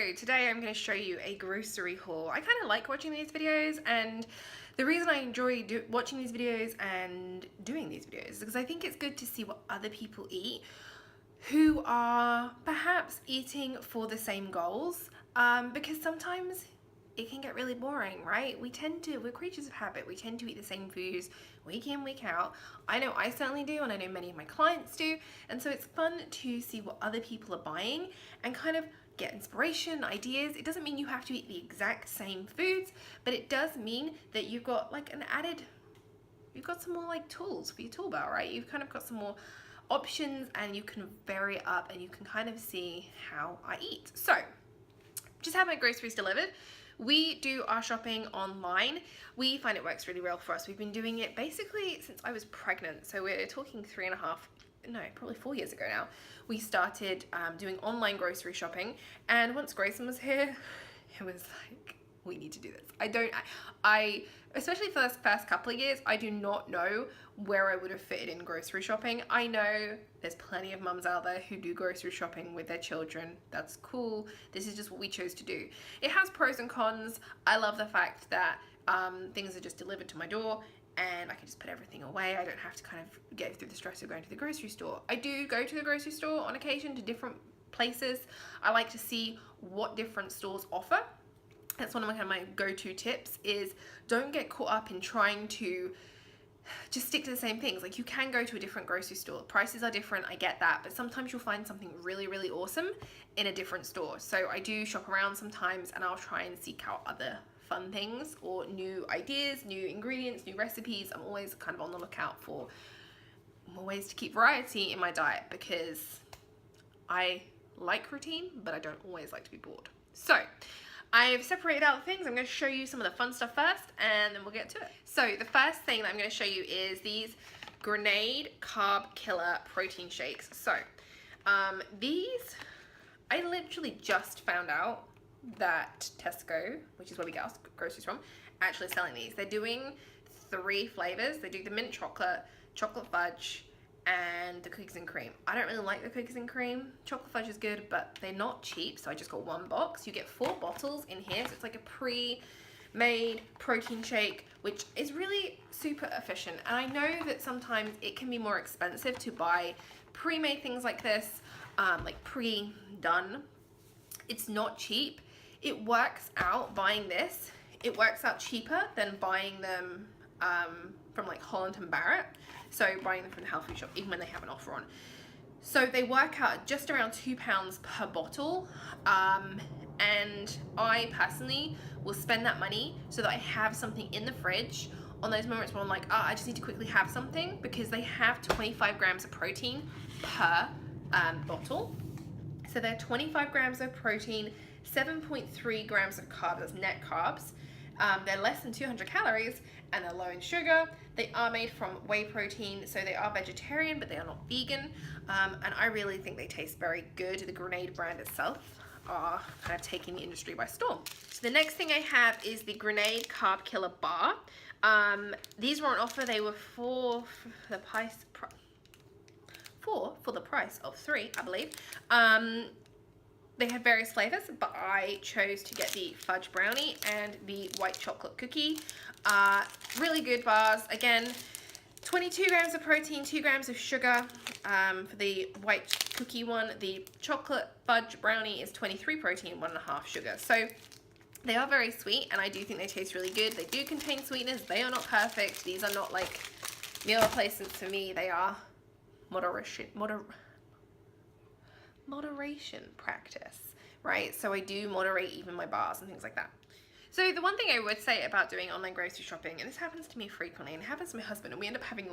So today I'm going to show you a grocery haul. I kind of like watching these videos, and the reason I enjoy watching these videos and doing these videos is because I think it's good to see what other people eat who are perhaps eating for the same goals, because sometimes it can get really boring, right? We're creatures of habit. We tend to eat the same foods week in, week out. I know I certainly do, and I know many of my clients do. And so it's fun to see what other people are buying and kind of get inspiration, ideas. It doesn't mean you have to eat the exact same foods, but it does mean that you've got like you've got some more like tools for your tool belt, right? You've kind of got some more options, and you can vary it up, and you can kind of see how I eat. So, just had my groceries delivered. We do our shopping online. We find it works really well for us. We've been doing it basically since I was pregnant. So we're talking probably 4 years ago now. We started doing online grocery shopping. And once Grayson was here, it was like, we need to do this. I especially for the first couple of years, I do not know where I would have fitted in grocery shopping. I know there's plenty of mums out there who do grocery shopping with their children. That's cool. This is just what we chose to do. It has pros and cons. I love the fact that things are just delivered to my door, and I can just put everything away. I don't have to kind of get through the stress of going to the grocery store. I do go to the grocery store on occasion, to different places. I like to see what different stores offer. That's one of my go-to tips, is don't get caught up in trying to just stick to the same things. Like, you can go to a different grocery store. Prices are different, I get that, but sometimes you'll find something really, really awesome in a different store. So I do shop around sometimes, and I'll try and seek out other fun things or new ideas, new ingredients, new recipes. I'm always kind of on the lookout for more ways to keep variety in my diet, because I like routine, but I don't always like to be bored. So I've separated out the things. I'm going to show you some of the fun stuff first, and then we'll get to it. So the first thing that I'm going to show you is these Grenade Carb Killer protein shakes. So these, I literally just found out that Tesco, which is where we get our groceries from, actually selling these. They're doing 3 flavors. They do the mint chocolate, chocolate fudge, and the cookies and cream. I don't really like the cookies and cream. Chocolate fudge is good, but they're not cheap, so I just got 1 box. You get 4 bottles in here, so it's like a pre-made protein shake, which is really super efficient. And I know that sometimes it can be more expensive to buy pre-made things like this, like pre-done. It's not cheap. It works out, buying this, it works out cheaper than buying them from like Holland & Barrett. So buying them from the health food shop, even when they have an offer on. So they work out just around £2 per bottle. And I personally will spend that money so that I have something in the fridge on those moments where I'm like, I just need to quickly have something, because they have 25 grams of protein per bottle. So they're 25 grams of protein, 7.3 grams of carbs, that's net carbs. They're less than 200 calories, and they're low in sugar. They are made from whey protein, so they are vegetarian, but they are not vegan. And I really think they taste very good. The Grenade brand itself are kind of taking the industry by storm. So the next thing I have is the Grenade Carb Killer Bar. These were on offer. They were for the price of 3, I believe. They had various flavors, but I chose to get the fudge brownie and the white chocolate cookie. Really good bars. Again, 22 grams of protein, 2 grams of sugar for the white cookie one. The chocolate fudge brownie is 23 protein, 1.5 sugar. So they are very sweet, and I do think they taste really good. They do contain sweeteners. They are not perfect. These are not like meal replacements for me. They are moderation practice, right? So I do moderate even my bars and things like that. So the one thing I would say about doing online grocery shopping, and this happens to me frequently, and it happens to my husband, and we end up having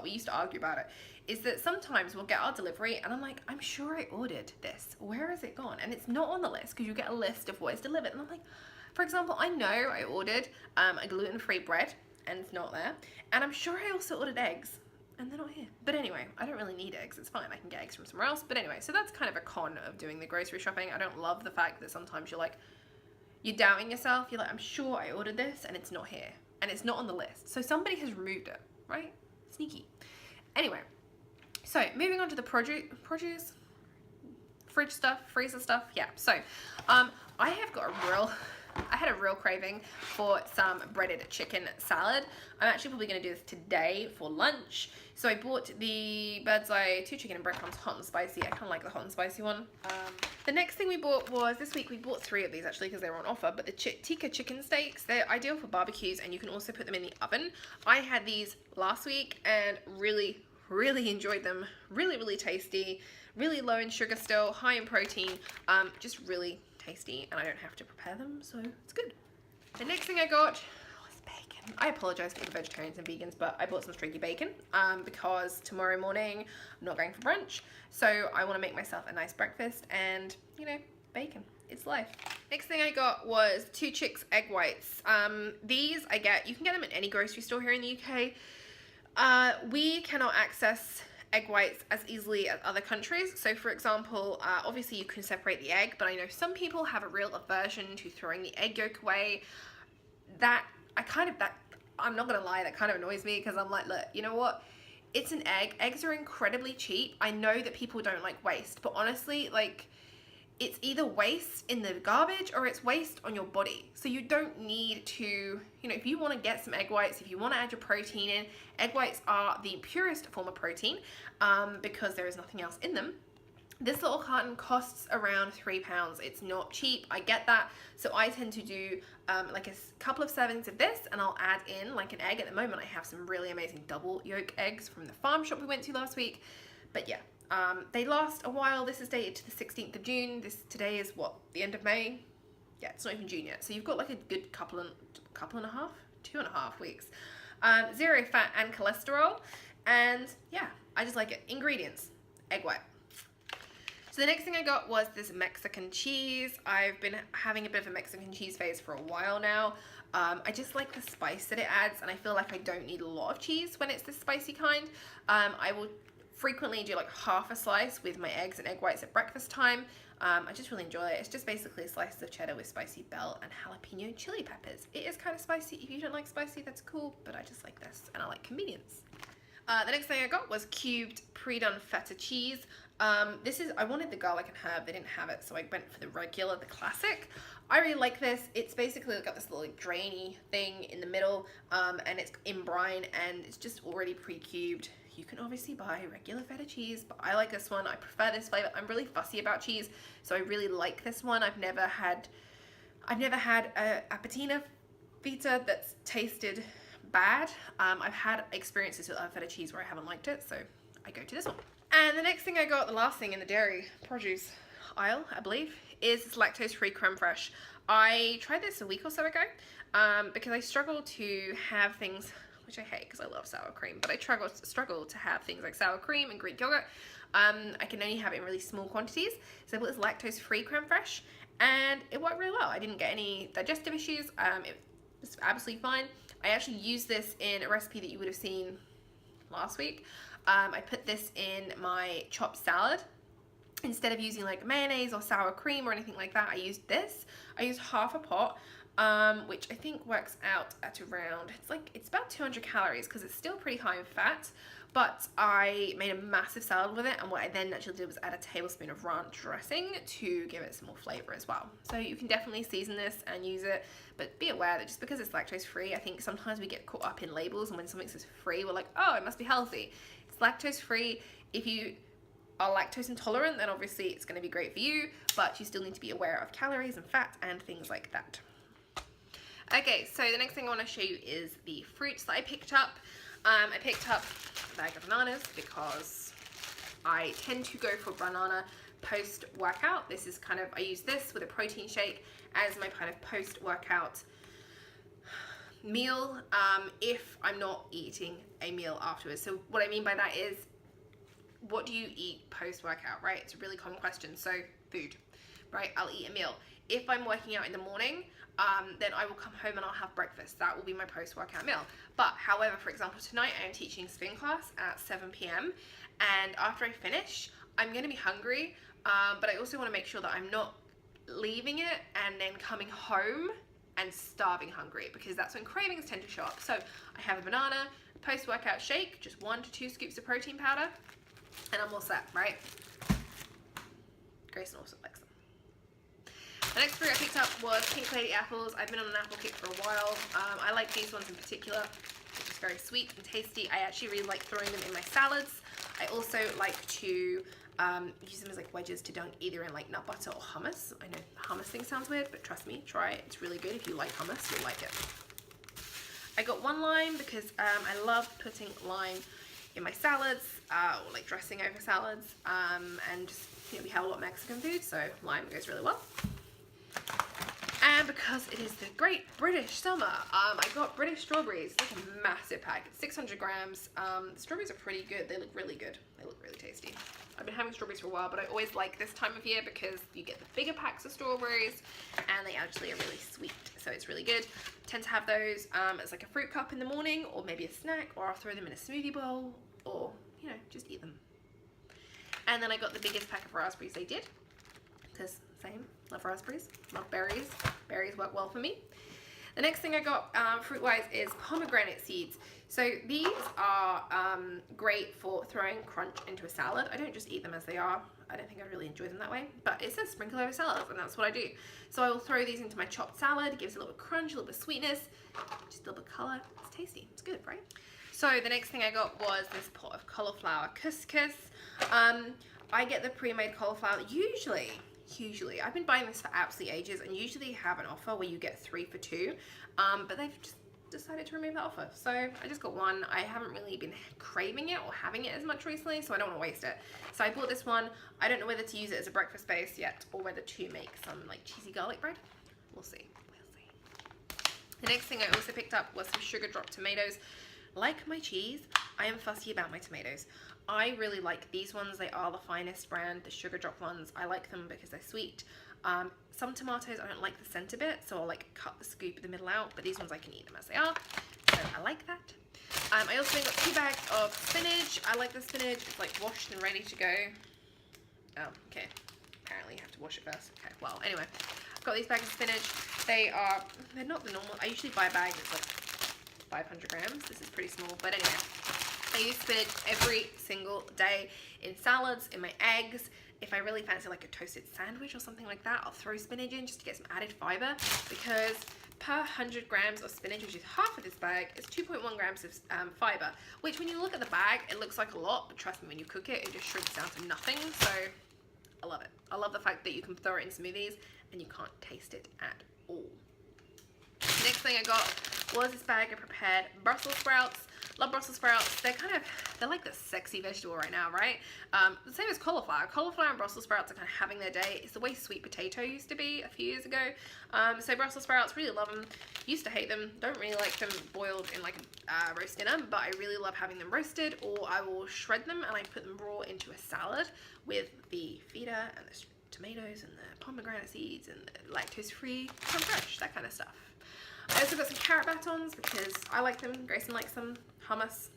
we used to argue about it, is that sometimes we'll get our delivery and I'm like, I'm sure I ordered this. Where has it gone? And it's not on the list, because you get a list of what is delivered. And I'm like, for example, I know I ordered a gluten-free bread, and it's not there. And I'm sure I also ordered eggs, and they're not here. But anyway, I don't really need eggs. It's fine. I can get eggs from somewhere else. But anyway, so that's kind of a con of doing the grocery shopping. I don't love the fact that sometimes you're doubting yourself. You're like, I'm sure I ordered this, and it's not here. And it's not on the list. So somebody has removed it, right? Sneaky. Anyway, so moving on to the produce. fridge stuff, freezer stuff. Yeah, so I had a real craving for some breaded chicken salad. I'm actually probably going to do this today for lunch. So I bought the Bird's Eye 2 chicken and breadcrumbs hot and spicy. I kind of like the hot and spicy one. The next thing we bought was, this week we bought 3 of these actually because they were on offer, but the tikka chicken steaks. They're ideal for barbecues and you can also put them in the oven. I had these last week and really enjoyed them. Really tasty, really low in sugar still, high in protein, just really tasty, and I don't have to prepare them, so it's good. The next thing I got was bacon. I apologize for the vegetarians and vegans, but I bought some streaky bacon because tomorrow morning I'm not going for brunch, so I want to make myself a nice breakfast, and you know, bacon, it's life. Next thing I got was 2 Chicks egg whites. These you can get them at any grocery store here in the UK. We cannot access egg whites as easily as other countries. So for example, obviously you can separate the egg, but I know some people have a real aversion to throwing the egg yolk away. I'm not gonna lie, that kind of annoys me because I'm like, look, you know what? It's an egg. Eggs are incredibly cheap. I know that people don't like waste, but honestly, like, it's either waste in the garbage or it's waste on your body. So you don't need to, you know, if you want to get some egg whites, if you want to add your protein in, egg whites are the purest form of protein because there is nothing else in them. This little carton costs around £3. It's not cheap, I get that. So I tend to do like a couple of servings of this and I'll add in like an egg. At the moment I have some really amazing double yolk eggs from the farm shop we went to last week. But yeah, they last a while. This is dated to the 16th of June. Today is what, the end of May? Yeah, it's not even June yet. So you've got like a good couple and a half, 2.5 weeks. 0 fat and cholesterol. And yeah, I just like it. Ingredients, egg white. So the next thing I got was this Mexican cheese. I've been having a bit of a Mexican cheese phase for a while now. I just like the spice that it adds, and I feel like I don't need a lot of cheese when it's this spicy kind. I will frequently do like half a slice with my eggs and egg whites at breakfast time. I just really enjoy it. It's just basically a slice of cheddar with spicy bell and jalapeno chili peppers. It is kind of spicy. If you don't like spicy, that's cool, but I just like this and I like convenience. The next thing I got was cubed pre-done feta cheese. I wanted the garlic and herb, they didn't have it, so I went for the regular, the classic. I really like this. It's basically got this little like drainy thing in the middle, and it's in brine, and it's just already pre-cubed. You can obviously buy regular feta cheese, but I like this one. I prefer this flavor. I'm really fussy about cheese, so I really like this one. I've never had a patina feta that's tasted bad. I've had experiences with other feta cheese where I haven't liked it, so I go to this one. And the next thing I got, the last thing in the dairy produce aisle, I believe, is this lactose-free creme fraiche. I tried this a week or so ago because I struggle to have things, which I hate because I love sour cream, but I struggle to have things like sour cream and Greek yogurt. I can only have it in really small quantities, so I bought this lactose-free creme fraiche, and it worked really well. I didn't get any digestive issues. It was absolutely fine. I actually used this in a recipe that you would have seen last week. I put this in my chopped salad. Instead of using like mayonnaise or sour cream or anything like that, I used this. I used half a pot, which I think works out at around, it's about 200 calories because it's still pretty high in fat, but I made a massive salad with it, and what I then actually did was add a tablespoon of ranch dressing to give it some more flavor as well. So you can definitely season this and use it, but be aware that just because it's lactose free, I think sometimes we get caught up in labels, and when something says free, we're like, oh, it must be healthy. It's lactose free. If you are lactose intolerant, then obviously it's going to be great for you, but you still need to be aware of calories and fat and things like that. Okay, so the next thing I want to show you is the fruits that I picked up. I picked up a bag of bananas because I tend to go for banana post-workout. This is kind of, I use this with a protein shake as my kind of post-workout meal if I'm not eating a meal afterwards. So what I mean by that is, what do you eat post-workout, right? It's a really common question. So food, right? I'll eat a meal. If I'm working out in the morning, then I will come home and I'll have breakfast. That will be my post-workout meal. But however, for example, tonight I am teaching spin class at 7 p.m. and after I finish, I'm going to be hungry, but I also want to make sure that I'm not leaving it and then coming home and starving hungry, because that's when cravings tend to show up. So I have a banana, post-workout shake, just 1 to 2 scoops of protein powder, and I'm all set, right? Grayson also likes them. The next fruit I picked up was pink lady apples. I've been on an apple kick for a while. I like these ones in particular. They're just very sweet and tasty. I actually really like throwing them in my salads. I also like to use them as like wedges to dunk either in like nut butter or hummus. I know the hummus thing sounds weird, but trust me, try it. It's really good. If you like hummus, you'll like it. I got one lime because I love putting lime in my salads, or like dressing over salads, and just, you know, we have a lot of Mexican food, so lime goes really well. And because it is the great British summer, I got British strawberries. It's like a massive pack. It's 600 grams. The strawberries are pretty good. They look really good. They look really tasty. I've been having strawberries for a while, but I always like this time of year because you get the bigger packs of strawberries and they actually are really sweet. So it's really good. I tend to have those as like a fruit cup in the morning, or maybe a snack, or I'll throw them in a smoothie bowl, or, you know, just eat them. And then I got the biggest pack of raspberries they did, because same, love raspberries, love berries. Berries work well for me. The next thing I got fruit-wise is pomegranate seeds. So these are great for throwing crunch into a salad. I don't just eat them as they are. I don't think I really enjoy them that way, but it says sprinkle over salads, and that's what I do. So I will throw these into my chopped salad. It gives a little bit of crunch, a little bit of sweetness, just a little bit of color. It's tasty. It's good, right? So the next thing I got was this pot of cauliflower couscous. I get the pre-made cauliflower usually, I've been buying this for absolutely ages, and usually have an offer where you get 3 for 2, but they've just decided to remove that offer, so I just got one. I haven't really been craving it or having it as much recently, so I don't want to waste it. So I bought this one. I don't know whether to use it as a breakfast base yet, or whether to make some like cheesy garlic bread. We'll see. The next thing I also picked up was some sugar drop tomatoes. Like my cheese, I am fussy about my tomatoes. I really like these ones. They are the finest brand, the sugar drop ones. I like them because they're sweet. Some tomatoes I don't like the center bit, so I'll like cut the scoop of the middle out, but these ones I can eat them as they are, so I like that. I also got 2 bags of spinach. I like the spinach. It's like washed and ready to go. Oh, okay. Apparently you have to wash it first. Okay, well, anyway. I've got these bags of spinach. They're not the normal. I usually buy a bag that's like 500 grams. This is pretty small, but anyway. I use spinach every single day in salads, in my eggs. If I really fancy like a toasted sandwich or something like that, I'll throw spinach in just to get some added fiber, because per 100 grams of spinach, which is half of this bag, is 2.1 grams of fiber, which when you look at the bag, it looks like a lot, but trust me, when you cook it, it just shrinks down to nothing. So I love it. I love the fact that you can throw it in smoothies and you can't taste it at all. The next thing I got was this bag of prepared Brussels sprouts. Love Brussels sprouts. They're like the sexy vegetable right now, right? The same as cauliflower. Cauliflower and Brussels sprouts are kind of having their day. It's the way sweet potato used to be a few years ago. So Brussels sprouts, really love them. Used to hate them. Don't really like them boiled in like a roast dinner, but I really love having them roasted, or I will shred them and I put them raw into a salad with the feta and the tomatoes and the pomegranate seeds and the lactose-free creme fraiche, that kind of stuff. I also got some carrot batons because I like them. Grayson likes them. Hummus,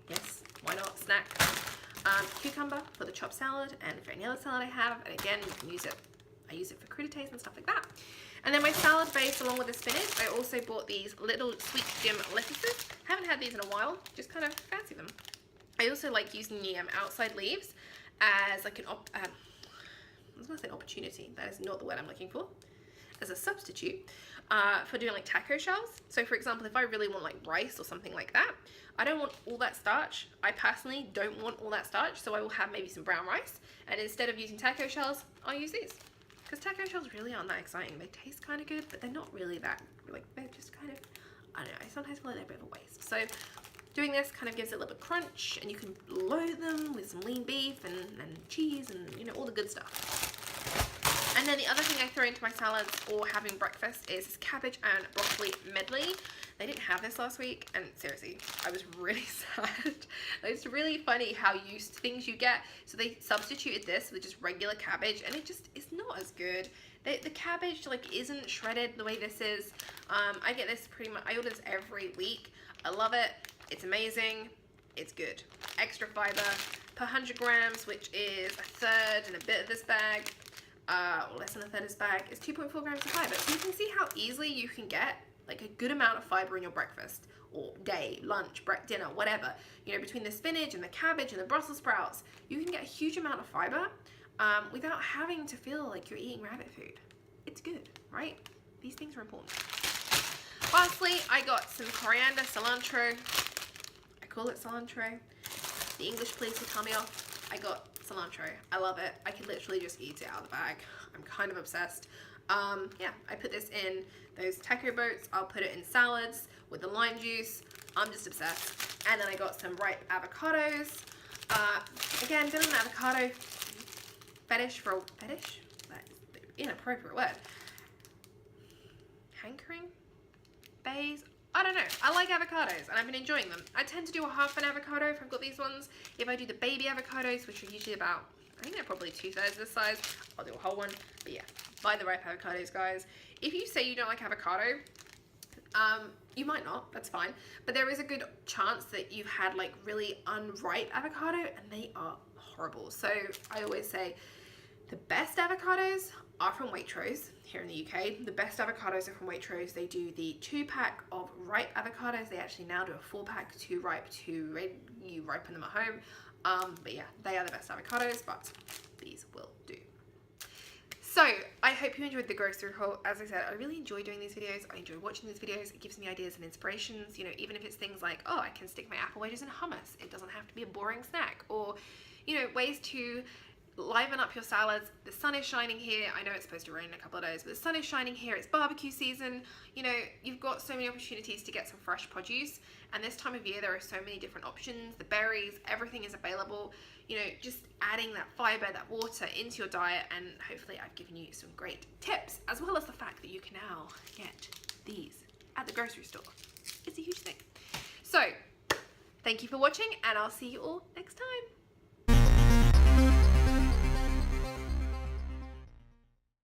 yes, why not? Snack. Cucumber for the chopped salad and for any other salad I have. And again, you can use it. I use it for crudités and stuff like that. And then my salad base along with the spinach, I also bought these little sweet Jim lettuces. Haven't had these in a while. Just kind of fancy them. I also like using the outside leaves as like I was going to say opportunity. That is not the word I'm looking for. As a substitute for doing like taco shells. So for example, if I really want like rice or something like that, I don't want all that starch. I personally don't want all that starch, so I will have maybe some brown rice, and instead of using taco shells, I'll use these. Because taco shells really aren't that exciting. They taste kind of good, but they're not really that, like, they're just kind of, I don't know, I sometimes feel like they're a bit of a waste. So doing this kind of gives it a little bit of crunch, and you can load them with some lean beef and cheese and, you know, all the good stuff. And then the other thing I throw into my salads or having breakfast is this cabbage and broccoli medley. They didn't have this last week, and seriously, I was really sad. It's really funny how used to things you get. So they substituted this with just regular cabbage, and it just is not as good. The cabbage like isn't shredded the way this is. I get this pretty much, I order this every week. I love it. It's amazing. It's good. Extra fiber per 100 grams, which is a third and a bit of this bag. Or less than a third of this bag, is 2.4 grams of fiber. So you can see how easily you can get like a good amount of fiber in your breakfast or day, lunch, dinner, whatever. You know, between the spinach and the cabbage and the Brussels sprouts, you can get a huge amount of fiber without having to feel like you're eating rabbit food. It's good, right? These things are important. Lastly, I got some coriander, cilantro. I call it cilantro. The English police will tell me off. I got cilantro. I love it. I could literally just eat it out of the bag. I'm kind of obsessed. Yeah, I put this in those taco boats. I'll put it in salads with the lime juice. I'm just obsessed. And then I got some ripe avocados. Again, been an avocado fetish for a fetish? That's the inappropriate word. Hankering? Phase? I don't know. I like avocados and I've been enjoying them. I tend to do a half an avocado if I've got these ones. If I do the baby avocados, which are usually about, I think they're probably 2/3 this size, I'll do a whole one. But yeah, buy the ripe avocados, guys. If you say you don't like avocado, you might not, that's fine. But there is a good chance that you've had like really unripe avocado and they are horrible. So I always say the best avocados are from Waitrose here in the UK. The best avocados are from Waitrose. They do the 2-pack of ripe avocados. They actually now do a 4-pack, 2 ripe, 2 red. You ripen them at home. But yeah, they are the best avocados, but these will do. So I hope you enjoyed the grocery haul. As I said, I really enjoy doing these videos. I enjoy watching these videos. It gives me ideas and inspirations, you know, even if it's things like, oh, I can stick my apple wedges in hummus. It doesn't have to be a boring snack. Or, you know, ways to liven up your salads. The sun is shining here. I know it's supposed to rain in a couple of days, but the sun is shining here. It's barbecue season. You know, you've got so many opportunities to get some fresh produce. And this time of year, there are so many different options. The berries, everything is available. You know, just adding that fiber, that water into your diet, and hopefully I've given you some great tips, as well as the fact that you can now get these at the grocery store. It's a huge thing. So, thank you for watching, and I'll see you all next time.